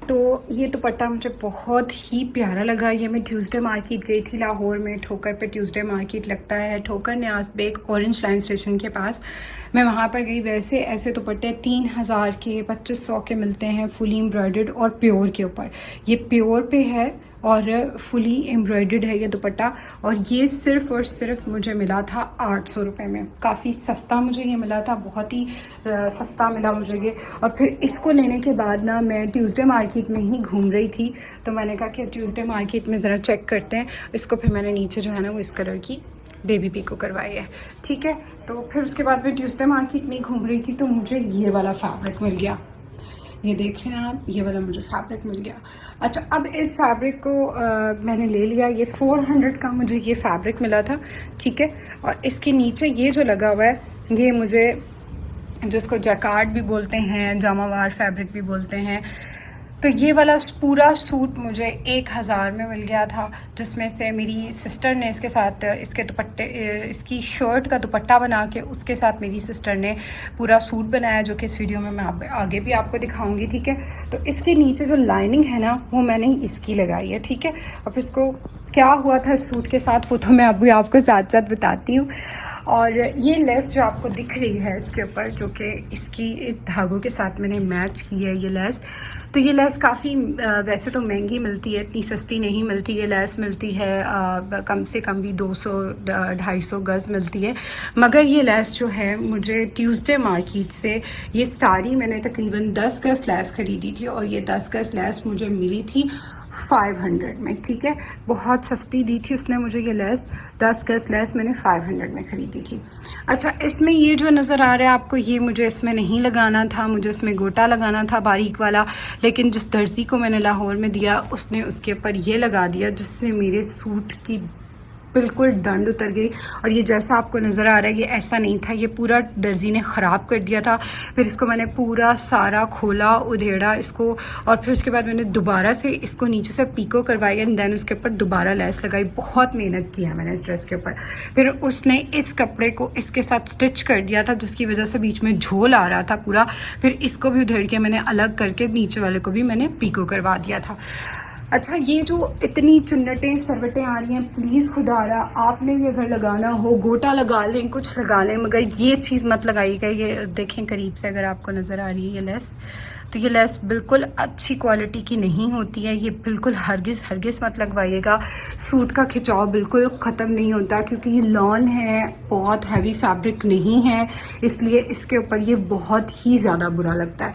तो ये दुपट्टा मुझे बहुत ही प्यारा लगा। ये मैं ट्यूसडे मार्केट गई थी लाहौर में, ठोकर पे ट्यूसडे मार्केट लगता है, ठोकर न्याज बेग ऑरेंज लाइन स्टेशन के पास। मैं वहाँ पर गई। वैसे ऐसे दुपट्टे 3000 के 2500 के मिलते हैं, फुली एम्ब्रॉयडर्ड और प्योर के ऊपर। ये प्योर पे है और फुली एम्ब्रॉयडर्ड है ये दुपट्टा, और ये सिर्फ़ और सिर्फ मुझे मिला था 800 रुपये में। काफ़ी सस्ता मुझे ये मिला था, बहुत ही सस्ता मिला मुझे ये। और फिर इसको लेने के बाद ना मैं ट्यूसडे मार्केट में ही घूम रही थी, तो मैंने कहा कि ट्यूसडे मार्केट में ज़रा चेक करते हैं इसको। फिर मैंने नीचे जो है ना वो इस कलर की बेबी पिको करवाई है, ठीक है। तो फिर उसके बाद मैं ट्यूसडे मार्केट में घूम रही थी, तो मुझे ये वाला फैब्रिक मिल गया। ये देख रहे हैं आप, ये वाला मुझे फैब्रिक मिल गया। अच्छा, अब इस फैब्रिक को मैंने ले लिया। ये 400 का मुझे ये फैब्रिक मिला था, ठीक है। और इसके नीचे ये जो लगा हुआ है, ये मुझे, जिसको जैकार्ड भी बोलते हैं, जामावार फैब्रिक भी बोलते हैं, तो ये वाला पूरा सूट मुझे 1000 में मिल गया था, जिसमें से मेरी सिस्टर ने इसके साथ इसके दुपट्टे, इसकी शर्ट का दुपट्टा बना के उसके साथ मेरी सिस्टर ने पूरा सूट बनाया, जो कि इस वीडियो में मैं आगे भी आपको दिखाऊंगी, ठीक है। तो इसके नीचे जो लाइनिंग है ना वो मैंने इसकी लगाई है, ठीक है। और फिर इसको क्या हुआ था इस सूट के साथ वो तो मैं अभी आपको साथ साथ बताती हूँ। और ये लेस जो आपको दिख रही है इसके ऊपर, जो कि इसकी धागों के साथ मैंने मैच की है ये लेस, तो ये लेस काफ़ी वैसे तो महंगी मिलती है, इतनी सस्ती नहीं मिलती। ये लेस मिलती है कम से कम भी 200-250 गज़ मिलती है, मगर ये लेस जो है मुझे ट्यूसडे मार्केट से ये सारी मैंने तकरीबन 10 गज़ लेस ख़रीदी थी, और ये 10 गज़ लेस मुझे मिली थी 500 में, ठीक है। बहुत सस्ती दी थी उसने मुझे ये लेस, 10 गज़ लेस मैंने 500 में ख़रीदी थी। अच्छा, इसमें ये जो नज़र आ रहा है आपको, ये मुझे इसमें नहीं लगाना था, मुझे इसमें गोटा लगाना था बारीक वाला, लेकिन जिस दर्जी को मैंने लाहौर में दिया उसने उसके ऊपर ये लगा दिया, जिससे मेरे सूट की बिल्कुल डंड उतर गई। और ये जैसा आपको नज़र आ रहा है ये ऐसा नहीं था, ये पूरा दर्जी ने ख़राब कर दिया था। फिर इसको मैंने पूरा सारा खोला, उधेड़ा इसको, और फिर उसके बाद मैंने दोबारा से इसको नीचे से पीको करवाई, एंड देन उसके ऊपर दोबारा लेस लगाई। बहुत मेहनत की है मैंने इस ड्रेस के ऊपर। फिर उसने इस कपड़े को इसके साथ स्टिच कर दिया था, जिसकी वजह से बीच में झोल आ रहा था पूरा। फिर इसको भी उधेड़ के मैंने अलग करके नीचे वाले को भी मैंने पीको करवा दिया था। अच्छा, ये जो इतनी चुन्नटें सरवटें आ रही हैं, प्लीज़ खुदारा आपने भी अगर लगाना हो गोटा लगा लें, कुछ लगा लें, मगर ये चीज़ मत लगाइएगा। ये देखें करीब से अगर आपको नज़र आ रही है ये लेस, तो ये लेस बिल्कुल अच्छी क्वालिटी की नहीं होती है। ये बिल्कुल हरगिज़ मत लगवाइएगा। सूट का खिंचाव बिल्कुल ख़त्म नहीं होता, क्योंकि ये लॉन है, बहुत हैवी फैब्रिक नहीं है, इसलिए इसके ऊपर ये बहुत ही ज़्यादा बुरा लगता है।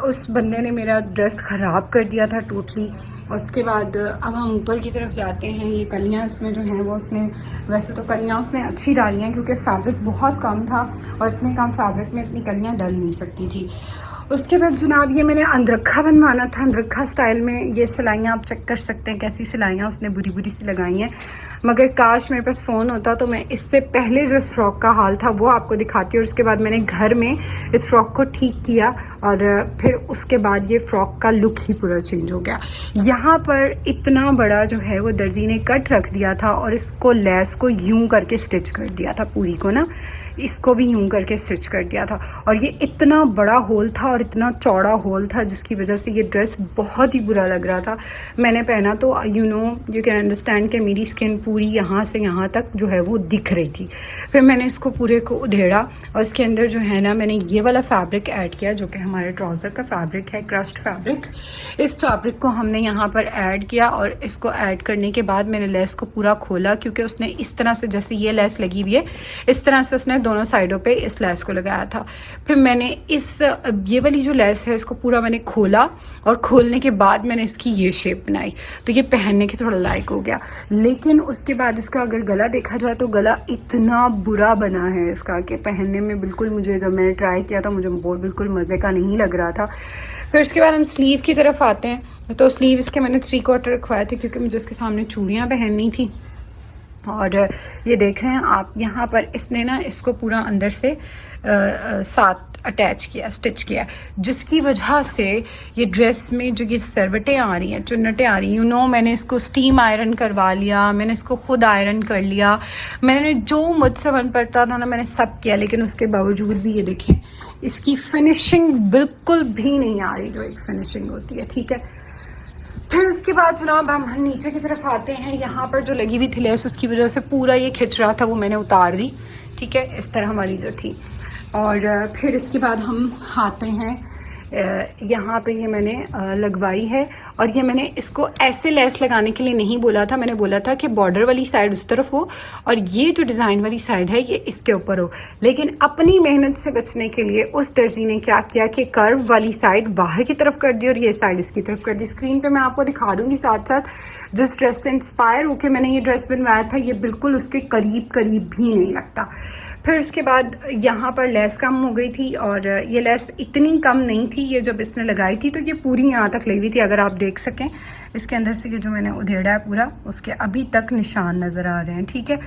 उस बंदे ने मेरा ड्रेस ख़राब कर दिया था टोटली। उसके बाद अब हम ऊपर की तरफ जाते हैं। ये कलियाँ इसमें जो हैं वो उसने, वैसे तो कलियाँ उसने अच्छी डाली हैं, क्योंकि फैब्रिक बहुत कम था और इतने कम फैब्रिक में इतनी कलियाँ डल नहीं सकती थी। उसके बाद जनाब ये मैंने अंदरखा बनवाना था, अंदरखा स्टाइल में। ये सिलाइयाँ आप चेक कर सकते हैं कैसी सिलाइयाँ उसने बुरी बुरी सी लगाई हैं, मगर काश मेरे पास फ़ोन होता तो मैं इससे पहले जो इस फ़्रॉक का हाल था वो आपको दिखाती। और उसके बाद मैंने घर में इस फ़्रॉक को ठीक किया, और फिर उसके बाद ये फ़्रॉक का लुक ही पूरा चेंज हो गया। यहाँ पर इतना बड़ा जो है वो दर्जी ने कट रख दिया था, और इसको लेस को यूं करके स्टिच कर दिया था, पूरी को ना इसको भी यूं करके स्टिच कर दिया था। और ये इतना बड़ा होल था और इतना चौड़ा होल था, जिसकी वजह से ये ड्रेस बहुत ही बुरा लग रहा था। मैंने पहना तो यू कैन अंडरस्टैंड कि मेरी स्किन पूरी यहाँ से यहाँ तक जो है वो दिख रही थी। फिर मैंने इसको पूरे को उधेड़ा, और इसके अंदर जो है ना मैंने ये वाला फैब्रिक ऐड किया, जो कि हमारे ट्राउज़र का फैब्रिक है, क्रस्ट फैब्रिक। इस फैब्रिक को हमने यहाँ पर ऐड किया, और इसको ऐड करने के बाद मैंने लेस को पूरा खोला, क्योंकि उसने इस तरह से, जैसे ये लेस लगी हुई है इस तरह से उसने दोनों साइडों पे इस लेस को लगाया था। फिर मैंने ये वाली जो लेस है इसको पूरा मैंने खोला, और खोलने के बाद मैंने इसकी ये शेप बनाई, तो ये पहनने के थोड़ा लायक हो गया। लेकिन उसके बाद इसका अगर गला देखा जाए तो गला इतना बुरा बना है इसका कि पहनने में बिल्कुल, मुझे जब मैंने ट्राई किया था मुझे वो बिल्कुल मज़े का नहीं लग रहा था। फिर उसके बाद हम स्लीव की तरफ आते हैं। तो स्लीव इसके मैंने 3/4 रखवाए थे, क्योंकि मुझे इसके सामने चूड़ियाँ पहननी थी। और ये देख रहे हैं आप, यहाँ पर इसने ना इसको पूरा अंदर से साथ अटैच किया, स्टिच किया, जिसकी वजह से ये ड्रेस में जो ये सरवटें आ रही हैं, चुन्नटें आ रही हैं, मैंने इसको स्टीम आयरन करवा लिया, मैंने इसको ख़ुद आयरन कर लिया, मैंने जो मुझसे बन पड़ता था ना मैंने सब किया, लेकिन उसके बावजूद भी ये देखें इसकी फिनिशिंग बिल्कुल भी नहीं आ रही, जो एक फिनिशिंग होती है, ठीक है। फिर उसके बाद जनाब हम नीचे की तरफ आते हैं। यहाँ पर जो लगी हुई थी लेस, उसकी वजह से पूरा ये खिंच रहा था, वो मैंने उतार दी। ठीक है, इस तरह हमारी जो थी। और फिर इसके बाद हम आते हैं यहाँ पे, ये मैंने लगवाई है। और ये मैंने इसको ऐसे लेस लगाने के लिए नहीं बोला था, मैंने बोला था कि बॉर्डर वाली साइड उस तरफ हो और ये जो डिज़ाइन वाली साइड है ये इसके ऊपर हो। लेकिन अपनी मेहनत से बचने के लिए उस दर्जी ने क्या किया कि कर्व वाली साइड बाहर की तरफ कर दी और ये साइड इसकी तरफ कर दी। स्क्रीन पे मैं आपको दिखा दूंगी साथ साथ। जिस ड्रेस से इंस्पायर होकर मैंने ये ड्रेस बनवाया था, ये बिल्कुल उसके करीब करीब भी नहीं लगता। फिर उसके बाद यहाँ पर लेस कम हो गई थी, और ये लेस इतनी कम नहीं थी, ये जब इसने लगाई थी तो ये पूरी यहाँ तक लगी हुई थी। अगर आप देख सकें इसके अंदर से ये जो मैंने उधेड़ा है पूरा, उसके अभी तक निशान नज़र आ रहे हैं। ठीक है,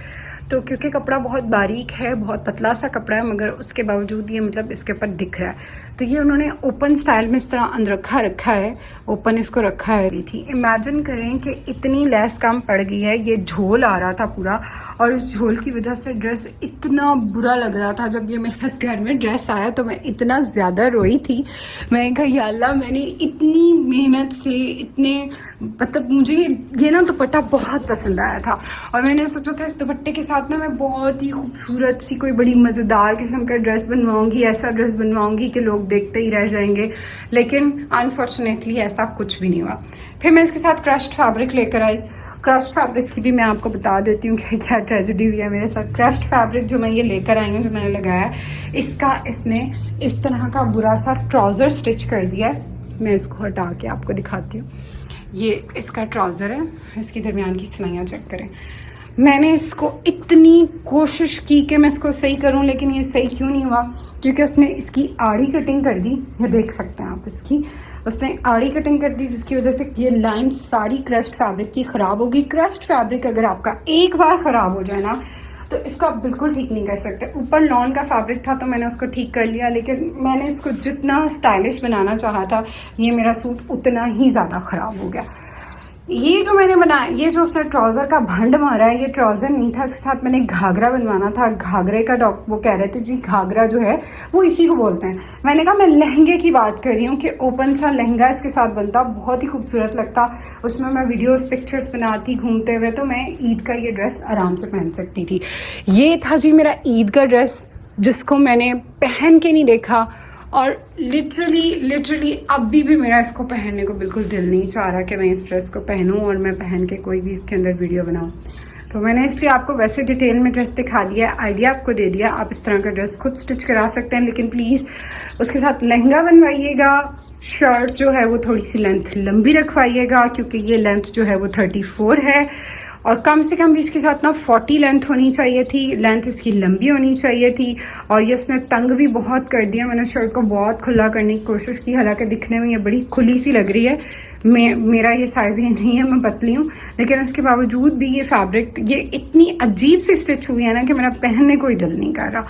तो क्योंकि कपड़ा बहुत बारीक है, बहुत पतला सा कपड़ा है, मगर उसके बावजूद ये मतलब इसके ऊपर दिख रहा है। तो ये उन्होंने ओपन स्टाइल में इस तरह अनरखा रखा है, ओपन इसको रखा है थी। इमेजिन करें कि इतनी लेस कम पड़ गई है, ये झोल आ रहा था पूरा, और इस झोल की वजह से ड्रेस इतना बुरा लग रहा था। जब ये मेरे घर में ड्रेस आया तो मैं इतना ज़्यादा रोई थी। मैं कहा या अल्लाह, मैंने इतनी मेहनत से इतने, मतलब मुझे ये ना दुपट्टा बहुत पसंद आया था, और मैंने सोचा था इस दुपट्टे के साथ ना मैं बहुत ही खूबसूरत सी कोई बड़ी मज़ेदार किस्म का ड्रेस बनवाऊंगी, ऐसा ड्रेस बनवाऊंगी कि लोग देखते ही रह जाएंगे। लेकिन अनफॉर्चुनेटली ऐसा कुछ भी नहीं हुआ। फिर मैं इसके साथ क्रश्ड फैब्रिक लेकर आई। क्रश्ड फैब्रिक की भी मैं आपको बता देती हूँ कि क्या ट्रेजेडी हुई है मेरे साथ। क्रश्ड फैब्रिक जो मैं ये लेकर आई हूँ, जो मैंने लगाया, इसका इसने इस तरह का बुरा सा ट्राउज़र स्टिच कर दिया है। मैं इसको हटा के आपको दिखाती हूँ। ये इसका ट्राउज़र है, इसकी दरमियान की सिलाइयाँ चेक करें। मैंने इसको इतनी कोशिश की कि मैं इसको सही करूं, लेकिन ये सही क्यों नहीं हुआ, क्योंकि उसने इसकी आड़ी कटिंग कर दी। ये देख सकते हैं आप, इसकी उसने आड़ी कटिंग कर दी, जिसकी वजह से ये लाइन सारी क्रश्ड फैब्रिक की ख़राब होगी। क्रश्ड फैब्रिक अगर आपका एक बार ख़राब हो जाए ना, तो इसको आप बिल्कुल ठीक नहीं कर सकते। ऊपर लॉन का फैब्रिक था तो मैंने उसको ठीक कर लिया, लेकिन मैंने इसको जितना स्टाइलिश बनाना चाहा था, ये मेरा सूट उतना ही ज़्यादा ख़राब हो गया। ये जो मैंने बनाया, ये जो उसने ट्राउज़र का भंड मारा है, ये ट्राउज़र नहीं था, इसके साथ मैंने घाघरा बनवाना था। घाघरे का वो कह रहे थे जी घाघरा जो है वो इसी को बोलते हैं। मैंने कहा मैं लहंगे की बात कर रही हूँ कि ओपन सा लहंगा इसके साथ बनता, बहुत ही खूबसूरत लगता। उसमें मैं वीडियोस पिक्चर्स बनाती घूमते हुए, तो मैं ईद का ये ड्रेस आराम से पहन सकती थी। ये था जी मेरा ईद का ड्रेस, जिसको मैंने पहन के नहीं देखा, और लिटरली अभी भी मेरा इसको पहनने को बिल्कुल दिल नहीं चाह रहा कि मैं इस ड्रेस को पहनूं और मैं पहन के कोई भी इसके अंदर वीडियो बनाऊं। तो मैंने इसलिए आपको वैसे डिटेल में ड्रेस दिखा दिया, आइडिया आपको दे दिया। आप इस तरह का ड्रेस खुद स्टिच करा सकते हैं, लेकिन प्लीज़ उसके साथ लहंगा बनवाइएगा। शर्ट जो है वो थोड़ी सी लेंथ लंबी रखवाइएगा, क्योंकि ये लेंथ जो है वो 34 है, और कम से कम भी इसके साथ ना 40 लेंथ होनी चाहिए थी। लेंथ इसकी लंबी होनी चाहिए थी, और ये उसने तंग भी बहुत कर दिया। मैंने शर्ट को बहुत खुला करने की कोशिश की, हालांकि दिखने में ये बड़ी खुली सी लग रही है। मेरा ये साइज़ ये नहीं है, मैं पतली हूँ, लेकिन उसके बावजूद भी ये फैब्रिक ये इतनी अजीब सी स्टिच हुई है ना कि मेरा पहनने को ही दिल नहीं कर रहा।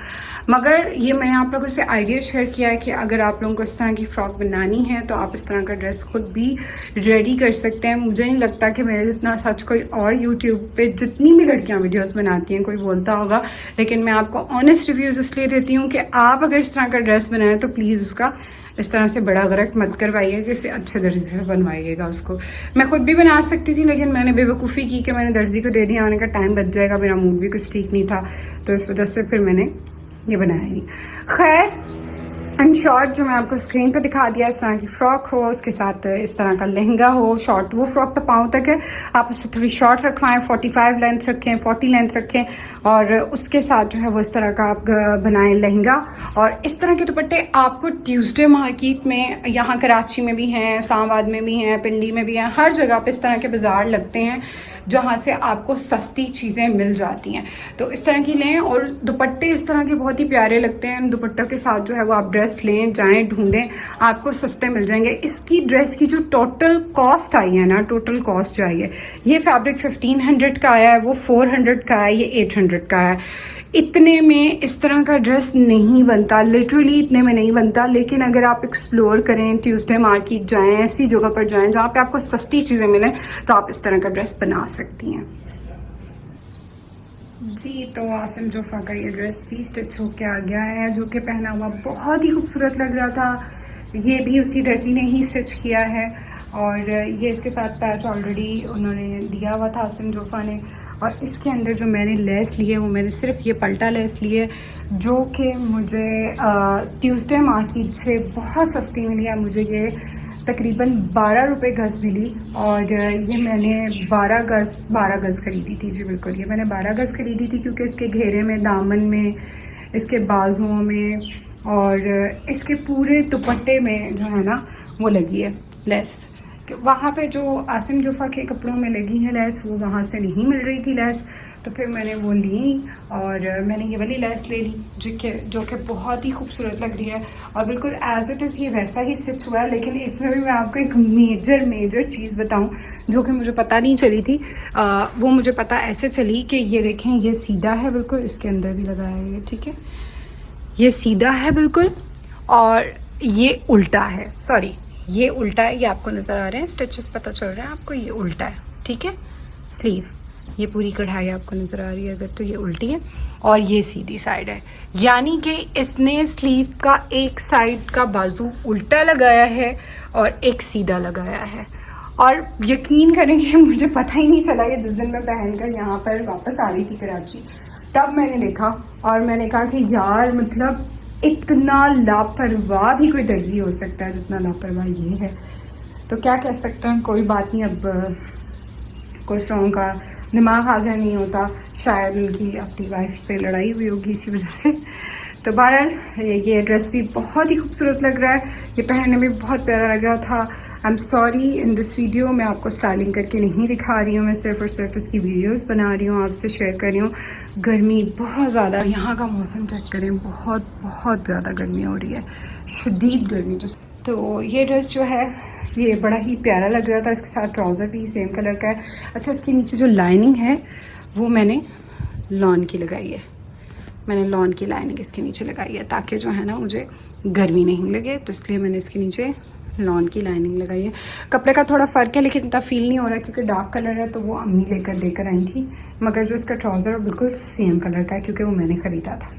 मगर ये मैंने आप लोगों से आइडिया शेयर किया है कि अगर आप लोगों को इस तरह की फ़्रॉक बनानी है तो आप इस तरह का ड्रेस खुद भी रेडी कर सकते हैं। मुझे नहीं लगता कि मेरे जितना सच कोई और यूट्यूब पे जितनी भी लड़कियां वीडियोस बनाती हैं कोई बोलता होगा, लेकिन मैं आपको ऑनेस्ट रिव्यूज़ इसलिए देती हूँ कि आप अगर इस तरह का ड्रेस बनाएं तो प्लीज़ उसका इस तरह से बड़ा गरक मत करवाइएगा, कि इसे अच्छे दर्जी से बनवाइएगा उसको। मैं खुद भी बना सकती थी, लेकिन मैंने बेवकूफ़ी की कि मैंने दर्जी को दे दिया, आने का टाइम बच जाएगा, मेरा मूड भी कुछ ठीक नहीं था, तो इस वजह से फिर मैंने ये बनाया नहीं। खैर, इन शॉर्ट जो मैं आपको स्क्रीन पे दिखा दिया, इस तरह की फ़्रॉक हो, उसके साथ इस तरह का लहंगा हो। शॉर्ट वो फ़्रॉक तो पाँव तक है, आप उसे थोड़ी शॉर्ट रखवाएं, 45 लेंथ रखें, 40 लेंथ रखें, और उसके साथ जो है वो इस तरह का आप बनाएं लहंगा। और इस तरह के दुपट्टे आपको ट्यूसडे मार्केट में, यहाँ कराची में भी हैं, इस्लामाबाद में भी हैं, पिंडी में भी हैं, हर जगह पे इस तरह के बाज़ार लगते हैं जहाँ से आपको सस्ती चीज़ें मिल जाती हैं। तो इस तरह की लें, और दुपट्टे इस तरह के बहुत ही प्यारे लगते हैं। दुपट्टों के साथ जो है वो आप ड्रेस लें, जाएं ढूंढें, आपको सस्ते मिल जाएंगे। इसकी ड्रेस की जो टोटल कॉस्ट आई है ना, टोटल कॉस्ट जो आई है, ये फैब्रिक 1500 का आया है, वो 400 का है, ये 800 का है। इतने में इस तरह का ड्रेस नहीं बनता, लिटरली इतने में नहीं बनता। लेकिन अगर आप एक्सप्लोर करें, ट्यूसडे मार्केट जाएं, ऐसी जगह पर जाएं जहाँ पे आपको सस्ती चीज़ें मिलें, तो आप इस तरह का ड्रेस बना सकती हैं जी। तो आसिम जोफ़ा का ये ड्रेस भी स्टिच होके आ गया है, जो कि पहना हुआ बहुत ही खूबसूरत लग रहा था। ये भी उसी दर्जी ने ही स्टिच किया है, और ये इसके साथ पैच ऑलरेडी उन्होंने दिया हुआ था आसिम जोफ़ा ने। और इसके अंदर जो मैंने लेस ली है वो मैंने सिर्फ ये पल्टा लेस ली है, जो कि मुझे ट्यूसडे मार्केट से बहुत सस्ती मिली है। मुझे ये तकरीबन 12 रुपये गज़ मिली और ये मैंने 12 गज़ ख़रीदी थी। जी बिल्कुल, ये मैंने 12 गज़ ख़रीदी थी क्योंकि इसके घेरे में, दामन में, इसके बाजुओं में और इसके पूरे दुपट्टे में जो है ना वो लगी है लेस। वहाँ पे जो आसिम जोफ़ा के कपड़ों में लगी है लेस, वो वहाँ से नहीं मिल रही थी लेस, तो फिर मैंने वो ली और मैंने ये वाली लेस ले ली जो कि बहुत ही खूबसूरत लग रही है और बिल्कुल एज़ इट इज़ ये वैसा ही स्टिच हुआ है। लेकिन इसमें भी मैं आपको एक मेजर चीज़ बताऊं जो कि मुझे पता नहीं चली थी। वो मुझे पता ऐसे चली कि ये देखें, ये सीधा है बिल्कुल, इसके अंदर भी लगाया है ये, ठीक है, ये सीधा है बिल्कुल और ये उल्टा है, सॉरी ये उल्टा है, ये आपको नज़र आ रहे हैं स्टिचेस, पता चल रहा है आपको, ये उल्टा है, ठीक है। स्लीव, ये पूरी कढ़ाई आपको नज़र आ रही है अगर, तो ये उल्टी है और ये सीधी साइड है, यानी कि इसने स्लीव का एक साइड का बाजू उल्टा लगाया है और एक सीधा लगाया है। और यकीन करेंगे मुझे पता ही नहीं चला, ये जिस दिन मैं पहनकर यहाँ पर वापस आ रही थी कराची, तब मैंने देखा और मैंने कहा कि यार मतलब इतना लापरवाह भी कोई दर्जी हो सकता है जितना लापरवाह ये है। तो क्या कह सकते हैं, कोई बात नहीं। अब कुछ लोगों का दिमाग हाजिर नहीं होता, शायद उनकी अपनी वाइफ से लड़ाई हुई होगी इसी वजह से। तो बहरहाल ये ड्रेस भी बहुत ही खूबसूरत लग रहा है, ये पहनने में बहुत प्यारा लग रहा था। I am sorry, in this video मैं आपको स्टाइलिंग करके नहीं दिखा रही हूँ, मैं सिर्फ और सिर्फ इसकी वीडियोस बना रही हूँ, आपसे शेयर कर रही हूँ। गर्मी बहुत ज़्यादा, यहाँ का मौसम चेक करें, बहुत ज़्यादा गर्मी हो रही है, शदीद गर्मी। तो ये ड्रेस जो है ये बड़ा ही प्यारा लग रहा था, इसके साथ ट्राउज़र भी सेम कलर का है। अच्छा, इसके नीचे जो लाइनिंग है वो मैंने लॉन की लगाई है, मैंने लॉन की लाइनिंग इसके नीचे लगाई है ताकि जो है ना मुझे गर्मी नहीं लगे, तो इसलिए मैंने इसके नीचे लॉन की लाइनिंग लगाई है। कपड़े का थोड़ा फ़र्क है लेकिन इतना फील नहीं हो रहा क्योंकि डार्क कलर है, तो वो अम्मी देकर आई थी, मगर जो इसका ट्राउज़र है बिल्कुल सेम कलर का है क्योंकि वो मैंने ख़रीदा था।